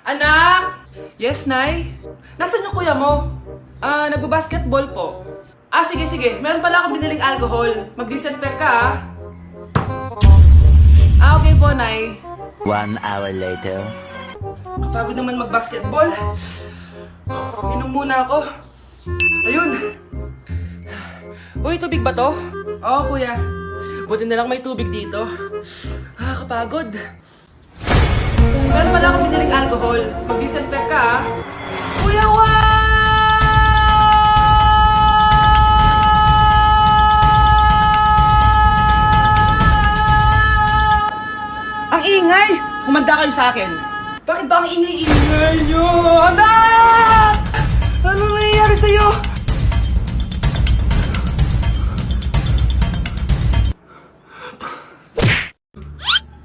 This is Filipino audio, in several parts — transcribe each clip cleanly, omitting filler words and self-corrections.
Anak! Yes, Nay? Nasaan yung kuya mo? Nagbabasketball po. Sige. Meron pala akong biniling alcohol. Mag-disinfect ka, okay po, Nay. 1 hour later. Kapagod naman mag-basketball. Inom muna ako. Ayun! Uy, tubig ba to? Oo, kuya. Buti na lang may tubig dito. Kapagod. Meron pala akong biniling alcohol. Mag-disinfect ka, Kuya, Ang ingay! Kumanda kayo sa akin. Bakit ba ang ingay-ingay nyo? Anak! Ano nangyayari sa'yo?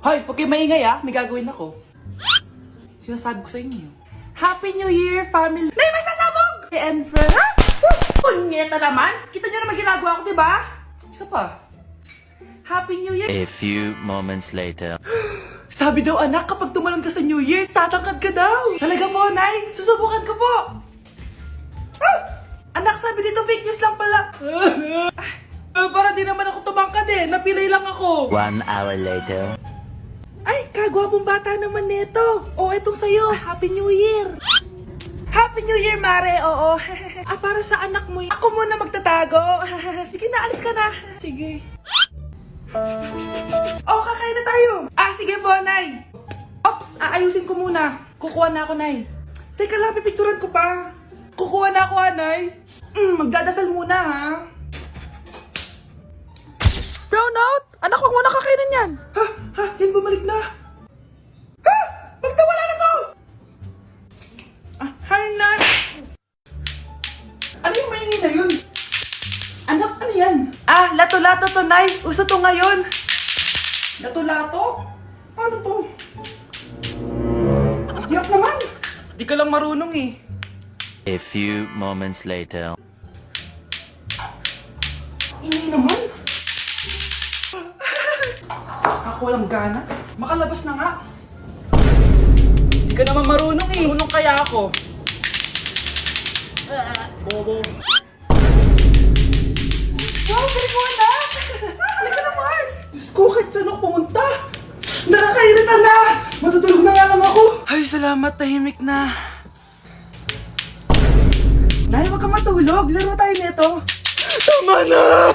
Hoy, huwag kayo maingay may gagawin ako. Sinasabi ko sa inyo. Happy New Year, family! Nay, may sasabog! And friend, ha? Punyeta naman! Kita nyo naman ginagawa ko, diba? Isa pa. Happy New Year! A few moments later. Sabi daw anak, kapag tumalon ka sa New Year, tatangkad ka daw. Talaga po, Nay? Susubukan ko po. Anak, sabi dito fake news lang pala. Para di naman ako tumangkad napilay lang ako. 1 hour later. Ay, kagwapong bata naman nito. Etong sa'yo. Happy New Year. Happy New Year, Mare. Oo. Para sa anak mo. Ako muna magtatago. Sige na, alis ka na. Sige. Kakain na tayo. Sige po, Nay. Ops, aayusin ko muna. Kukuha na ako, Nay. Teka lang, pipicturan ko pa. Kukuha na ako, Nay. Magdadasal muna, ha. Brownout? Anak, huwag mo na kakainin yan. Yan bumalik na. Bakit wala na to? Hi, Nay. Ano yung maingin na yun? Anak, ano yan? Lato-lato to, Nay. Uso to ngayon. Lato-lato? Ano to? Hirap naman. Di ka lang marunong A few moments later. Ini naman. Ako walang gana. Makalabas na nga. Di ka naman marunong Marunong kaya ako. Bobo. Wow, galing mo, anak! Halika na, Mars! Diyos ko, kahit saan ako pumunta! Nakakairita na! Matutulog na nga lang ako! Ay, salamat, tahimik na. Nay, huwag kang matulog. Laro tayo nito. Tama na!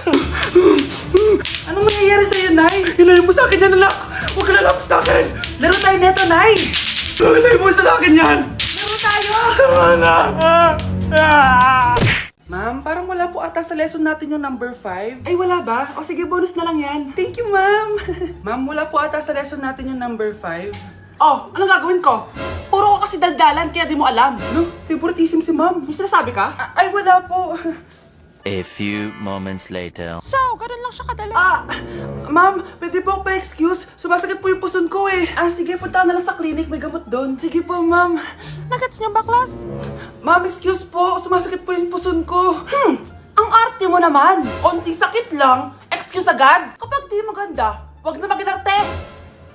Anong nangyayari sa'yo, Nay? Ilayo mo sa akin yan, anak! Huwag ka lalapit sa akin! Laro tayo nito, Nay! Ilayo mo sa akin yan! Laro tayo! Tama na! Ma'am, parang wala po ata sa lesson natin yung number 5. Ay, wala ba? Sige, bonus na lang yan. Thank you, ma'am. Ma'am, wala po ata sa lesson natin yung number 5. Anong gagawin ko? Puro ko kasi daldalan, kaya di mo alam. No, favoritism si ma'am. May sinasabi ka? Ay, wala po. A few moments later. So, ganun lang siya kadali. Ma'am, pwede po pa-excuse. Sumasakit po yung puson ko sige, punta na lang sa clinic. May gamot doon. Sige po, ma'am. Nagets niyo ba, class? Ma'am, excuse po. Sumasakit po yung puson ko. Ang arte mo naman. Onting sakit lang. Excuse agad. Kapag di maganda, wag na mag-inarte.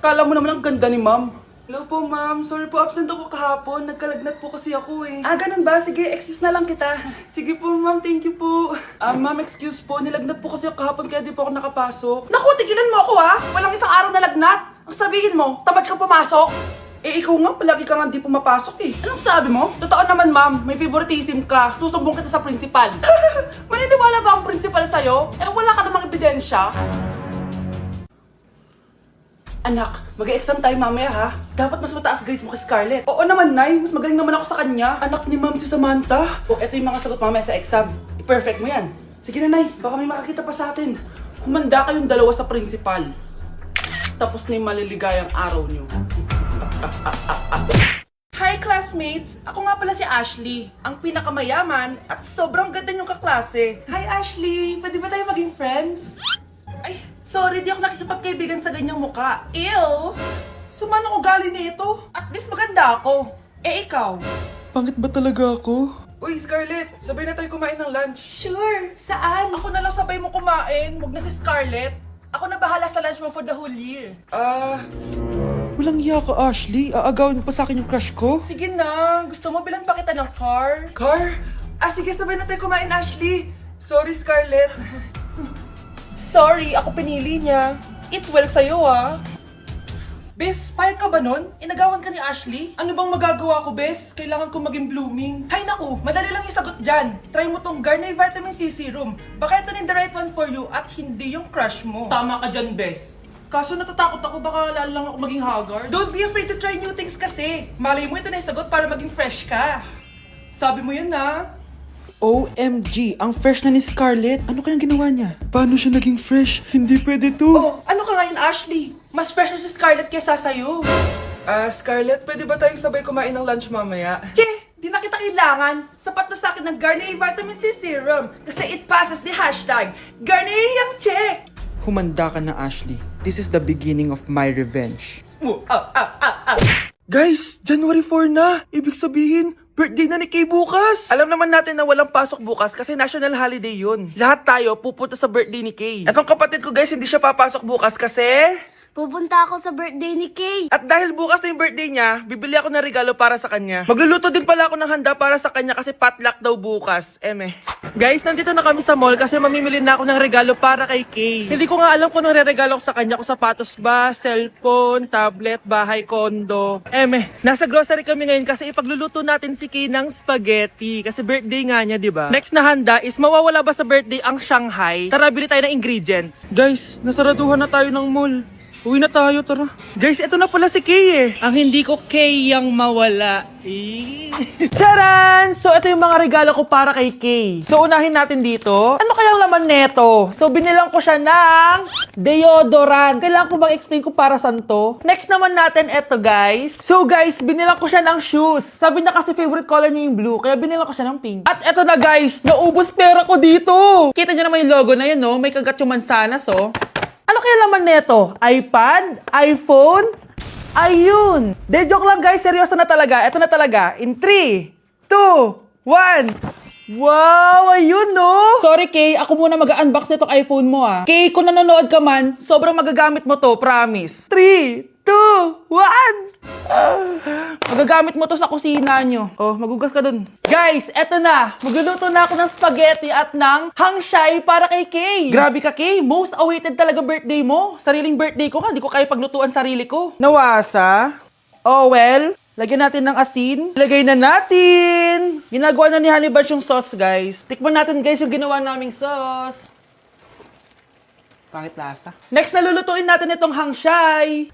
Kala mo naman ang ganda ni ma'am. Hello po, ma'am. Sorry po, absent ako kahapon. Nagkalagnat po kasi ako ganun ba? Sige, excuse na lang kita. Sige po, ma'am. Thank you po. Ma'am, excuse po. Nilagnat po kasi ako kahapon kaya di po ako nakapasok. Naku, tigilan mo ako Walang isang araw na lagnat. Ang sabihin mo, tamad ka pumasok. Ikaw nga, palagi ka nga di pumapasok Anong sabi mo? Totoo naman, ma'am. May favoritism ka. Susumbong kita sa principal. Maniniwala ba ang principal sa'yo? Wala ka namang ebidensya. Anak, mag-e-exam tayo mamaya Dapat mas mataas grades mo kay Scarlett. Oo naman, Nay. Mas magaling naman ako sa kanya. Anak ni ma'am si Samantha. Eto yung mga sagot mamaya sa exam. I-perfect mo yan. Sige na, Nay. Baka may makakita pa sa atin. Humanda kayong dalawa sa principal. Tapos na yung maliligayang araw niyo. Hi, classmates! Ako nga pala si Ashley, ang pinakamayaman at sobrang ganda niyong kaklase. Hi, Ashley! Pwede ba tayo maging friends? Ay, sorry, di ako nakikipagkaibigan sa ganyang muka. Ew! Sumanong ugali nito. At least maganda ako. Ikaw? Pangit ba talaga ako? Uy, Scarlett, sabay na tayo kumain ng lunch. Sure! Saan? Ako na lang sabay mo kumain. Huwag na si Scarlett. Ako na bahala sa lunch mo for the whole year. Walang iya ka, Ashley. Aagawin mo pa sa akin yung crush ko. Sige na. Gusto mo bilan pa kita ng car? Car? Sige, sabay na tayo kumain, Ashley. Sorry, Scarlett. Sorry, ako pinili niya. Eat well sa'yo, Bes, payag ka ba nun? Inagawan ka ni Ashley? Ano bang magagawa ko, Bes? Kailangan ko maging blooming. Hay naku, madali lang isagot dyan. Try mo tong Garnier Vitamin C Serum. Baka ito na the right one for you at hindi yung crush mo. Tama ka dyan, Bes. Kaso natatakot ako, baka lalo lang ako maging haggard. Don't be afraid to try new things kasi. Malay mo ito na isagot para maging fresh ka. Sabi mo yun na. OMG, ang fresh na ni Scarlett. Ano kayang ginawa niya? Paano siya naging fresh? Hindi pwede to. Oh, ano ka ngayon, Ashley? Mas fresh na si Scarlett kesa sa'yo. Scarlett, pwede ba tayong sabay kumain ng lunch mamaya? Che, di na kita kailangan. Sapat na sa akin ng Garnier Vitamin C Serum. Kasi it passes the hashtag Garnier Yang Che. Humanda ka na, Ashley. This is the beginning of my revenge. Guys, January 4 na. Ibig sabihin, birthday na ni Kay bukas. Alam naman natin na walang pasok bukas kasi national holiday yun. Lahat tayo pupunta sa birthday ni Kay. Etong kapatid ko guys, hindi siya papasok bukas kasi... Pupunta ako sa birthday ni Kay. At dahil bukas na yung birthday niya, bibili ako ng regalo para sa kanya. Magluluto din pala ako ng handa para sa kanya kasi potluck daw bukas. Guys, nandito na kami sa mall kasi mamimili na ako ng regalo para kay Kay. Hindi ko nga alam kung anong re-regalo ko sa kanya. Kung sapatos ba, cellphone, tablet, bahay, kondo. Nasa grocery kami ngayon kasi ipagluluto natin si Kay ng spaghetti. Kasi birthday nga niya, di ba? Next na handa is mawawala ba sa birthday ang Shanghai? Tara, bili tayo ng ingredients. Guys, nasaraduhan na tayo ng mall. Uwi na tayo, tara. Guys, ito na pala si Kay Ang hindi ko Kay yang mawala. Charan! So, ito yung mga regalo ko para kay Kay. So, unahin natin dito. Ano kayang laman neto? So, binilang ko siya ng deodorant. Kailangan ko bang explain ko para saan to? Next naman natin, ito guys. So, guys, binilang ko siya ng shoes. Sabi niya kasi favorite color niya yung blue, kaya binilang ko siya ng pink. At ito na guys, naubos pera ko dito. Kita niyo naman yung logo na yun, no? May kagat yung mansanas, oh. Ano kaya laman neto? iPad? iPhone? Ayun! De, joke lang guys. Seryoso na talaga. Ito na talaga. In 3, 2, 1. Wow! Ayun, no? Sorry, Kay. Ako muna mag-unbox nitong iPhone mo, Kay, kung nanonood ka man, sobrang magagamit mo to. Promise. 3, 2, 1. Magagamit mo to sa kusina nyo. Oh, magugas ka dun. Guys, eto na. Magluluto na ako ng spaghetti at ng hangshai para kay Kay. Grabe ka, Kay. Most awaited talaga birthday mo. Sariling birthday ko ka. Hindi ko kaya paglutuan sarili ko. Nawasa? Oh, well. Lagyan natin ng asin. Lagay na natin. Ginagawa na ni Honey Bunch yung sauce, guys. Tikman natin, guys, yung ginawa naming sauce. Pangit lasa. Next, nalulutuin natin itong hangshai.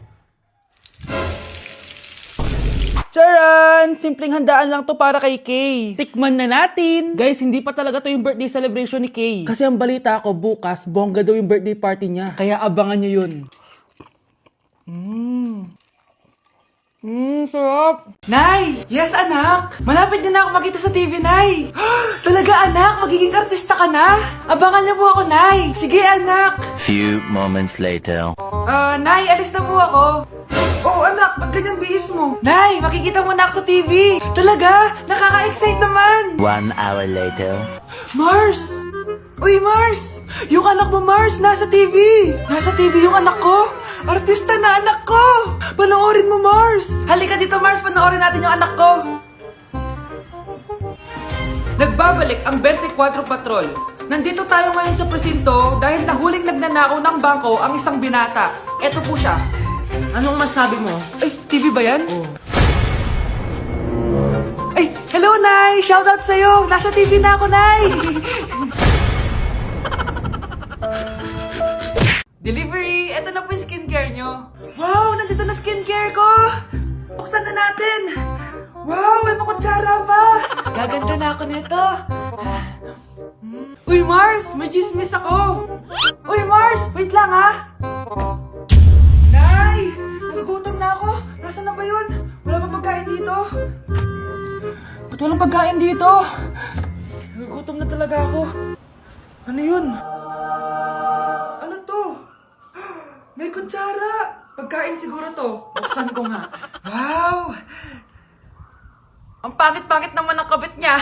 Charan! Simpleng handaan lang to para kay Kay. Tikman na natin. Guys, hindi pa talaga to yung birthday celebration ni Kay. Kasi ang balita ko, bukas, bongga daw yung birthday party niya. Kaya abangan niyo yun. Sarap. Nay! Yes, anak! Malapit na ako makita sa TV, Nay! Talaga, anak! Magiging artista ka na! Abangan niyo po ako, Nay! Sige, anak! Few moments later. Nay, alis na po ako. Oh, anak, ba't ganyan bihis mo? Nay, makikita mo na ako sa TV. Talaga? Nakaka-excite naman. 1 hour later. Mars! Uy, Mars! Yung anak mo, Mars, nasa TV. Nasa TV yung anak ko. Artista na anak ko. Panoorin mo, Mars. Halika dito, Mars. Panoorin natin yung anak ko. Nagbabalik ang 24 Patrol. Nandito tayo ngayon sa presinto dahil nahuling nagnanakaw ng bangko ang isang binata. Eto po siya. Anong masabi mo? Ay, TV ba yan? Oo. Ay, hello, Nay! Shoutout sa'yo! Nasa TV na ako, Nay! Delivery! Eto na po yung skincare nyo. Wow! Nandito na skincare ko! Buksan na natin! Wow! May pakutsara pa! Gaganda na ako nito! Uy, Mars! May chismis ako! Uy, Mars! Wait lang, Nay! Nagugutom na ako! Nasaan na ba yun? Wala pa pagkain dito? Ba't walang pagkain dito? Nagugutom na talaga ako. Ano yun? Ano to? May kutsara! Pagkain siguro to. Buksan ko nga. Wow! Ang pangit-pangit naman ang kabit niya.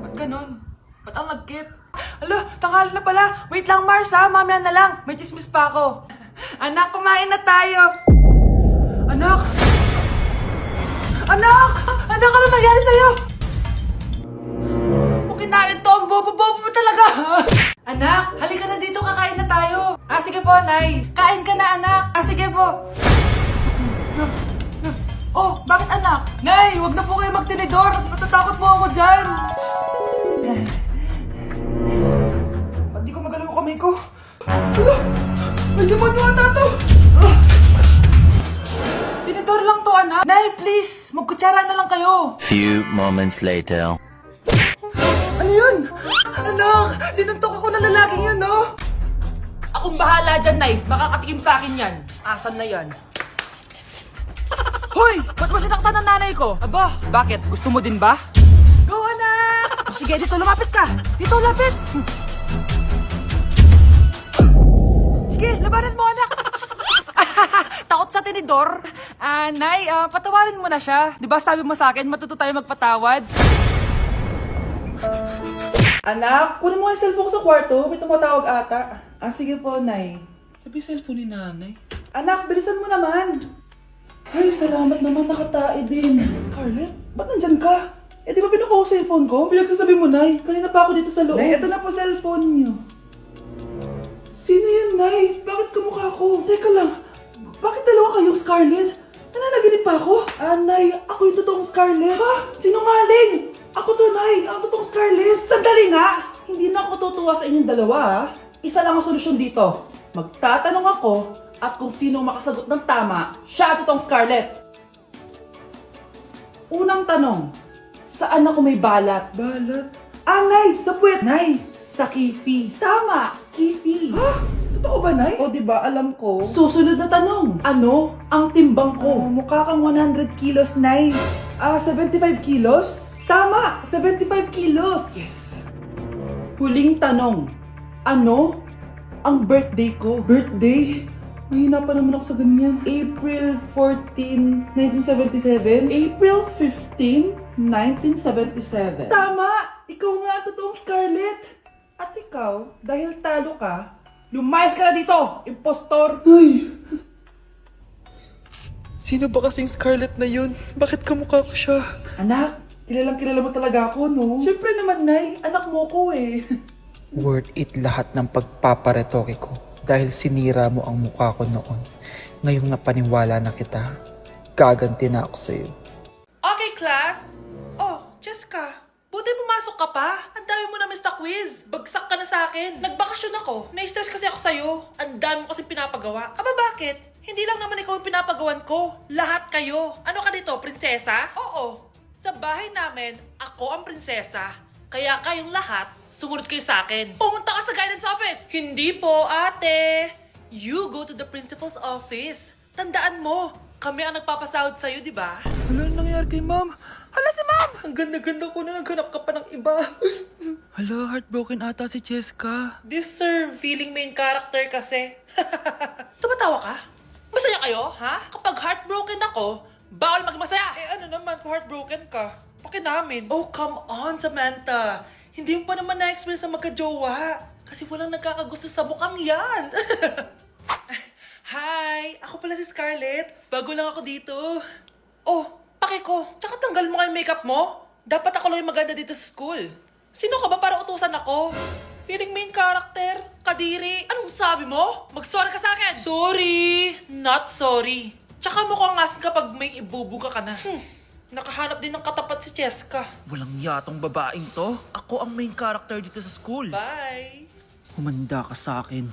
Ba't ganon? Ba't ang lagkit? Alo, tanghali na pala. Wait lang, Mars, Mamaya na lang. May chismis pa ako. Anak, kumain na tayo! Anak! Anak! Anak, ano nangyari sa'yo? Kung kinain to, ang bobo-bobo mo talaga! Anak, halika na dito, kakain na tayo! Sige po, Nay! Kain ka na, anak! Sige po! Oh, bakit anak? Nay, wag na po kayo magtinidor! Natatakot po ako dyan! Ba't di ko magalaw yung kamay ko? Hala! May demonyo ata to! Tinidor lang to, anak! Nay, please! Magkutsara na lang kayo! Few moments later. Ano yun? Anak! Sinuntok ako na lalaking yun, no? Akong bahala dyan, Nay. Makakatikim sa akin yan. Asan na yan? Hoy! Ba't mo sinaktan ng nanay ko? Aba, bakit? Gusto mo din ba? Go, anak! Sige, dito lumapit ka! Dito, lapit! Sige, labanan mo, anak! Takot sa tinidor? Nay, patawarin mo na siya. Di ba sabi mo sa akin, matuto tayo magpatawad? Anak, kunin mo yung cellphone ko sa kwarto. May tumatawag ata. Sige po, Nay. Sabi cellphone ni nanay. Anak, bilisan mo naman. Ay, salamat naman, nakatae din. Scarlett, ba't nandyan ka? Di ba pinukuha ko sa cellphone ko? Pinagsasabi mo, Nay. Kanina pa ako dito sa loob. Nay, eto na po cellphone niyo. Sino yan, Nay? Bakit kamukha ko? Teka lang, bakit dalawa kayong Scarlett? Nananaginip pa ako? Nay, ako yung totoong Scarlett. Ha? Sinungaling! Ako to, Nay! Ang totoong Scarlett! Sandali nga! Hindi na ako tutuwa sa inyong dalawa, ha? Isa lang ang solusyon dito. Magtatanong ako at kung sino makasagot ng tama, siya ang totoong Scarlett. Unang tanong, saan ako may balat? Balat? Nay! Sa puwet! Nay! Sa kifi. Tama! Kifi. Ha? Totoo ba, Nay? O, diba? Alam ko. Susunod na tanong. Ano ang timbang ko? Mukha kang 100 kilos, Nay. 75 kilos? Tama! 75 kilos! Yes! Huling tanong. Ano ang birthday ko? Birthday? Mahina pa naman ako sa ganyan. April 14, 1977? April 15, 1977. Tama! Ikaw nga ang totoong Scarlett! At ikaw, dahil talo ka, lumayas ka na dito! Impostor! Ay! Sino ba kasing Scarlett na yun? Bakit kamukha ko siya? Anak, kilalang kilala mo talaga ako, no? Siyempre naman, Nay. Anak mo ko eh. Worth it lahat ng pagpaparetoke ko dahil sinira mo ang mukha ko noon. Ngayong napaniwala na kita, gaganti na ako sa'yo. Okay, class. Oh, Jessica. Buti pumasok ka pa. Ang dami mo na miss na quiz. Bagsak ka na sa akin. Nagbakasyon ako. Na-stress kasi ako sa'yo. Ang dami mo kasi pinapagawa. Aba, bakit? Hindi lang naman ikaw ang pinapagawan ko. Lahat kayo. Ano ka dito, prinsesa? Oo. Sa bahay namin, ako ang prinsesa. Kaya kayong lahat, sumunod kayo sa akin. Pumunta ka sa guidance office. Hindi po, ate. You go to the principal's office. Tandaan mo, kami ang nagpapasahod sa'yo, di ba? Ano nangyari kay ma'am? Hala si ma'am! Ang ganda-ganda ko na naghanap ka pa ng iba. Hala, heartbroken ata si Cheska. This sir, feeling main character kasi. Tumatawa ka? Masaya kayo, ha? Kapag heartbroken ako, bawal maging masaya. Ano naman kung heartbroken ka? Pakinamin. Oh, come on, Samantha. Hindi mo pa naman na-experience sa magka-jowa. Kasi walang nagkakagusto sa mukhang yan. Hi! Ako pala si Scarlett. Bago lang ako dito. Oh, pake ko. Tsaka tanggal mo nga yung makeup mo. Dapat ako lang yung maganda dito sa school. Sino ka ba para utusan ako? Feeling main character? Kadiri? Anong sabi mo? Mag-sorry ka sa akin! Sorry! Not sorry. Tsaka mukhang asin kapag may ibubuga ka na. Nakahanap din ng katapat si Cheska. Walang yatong babaeng to. Ako ang main character dito sa school. Bye! Humanda ka sa akin.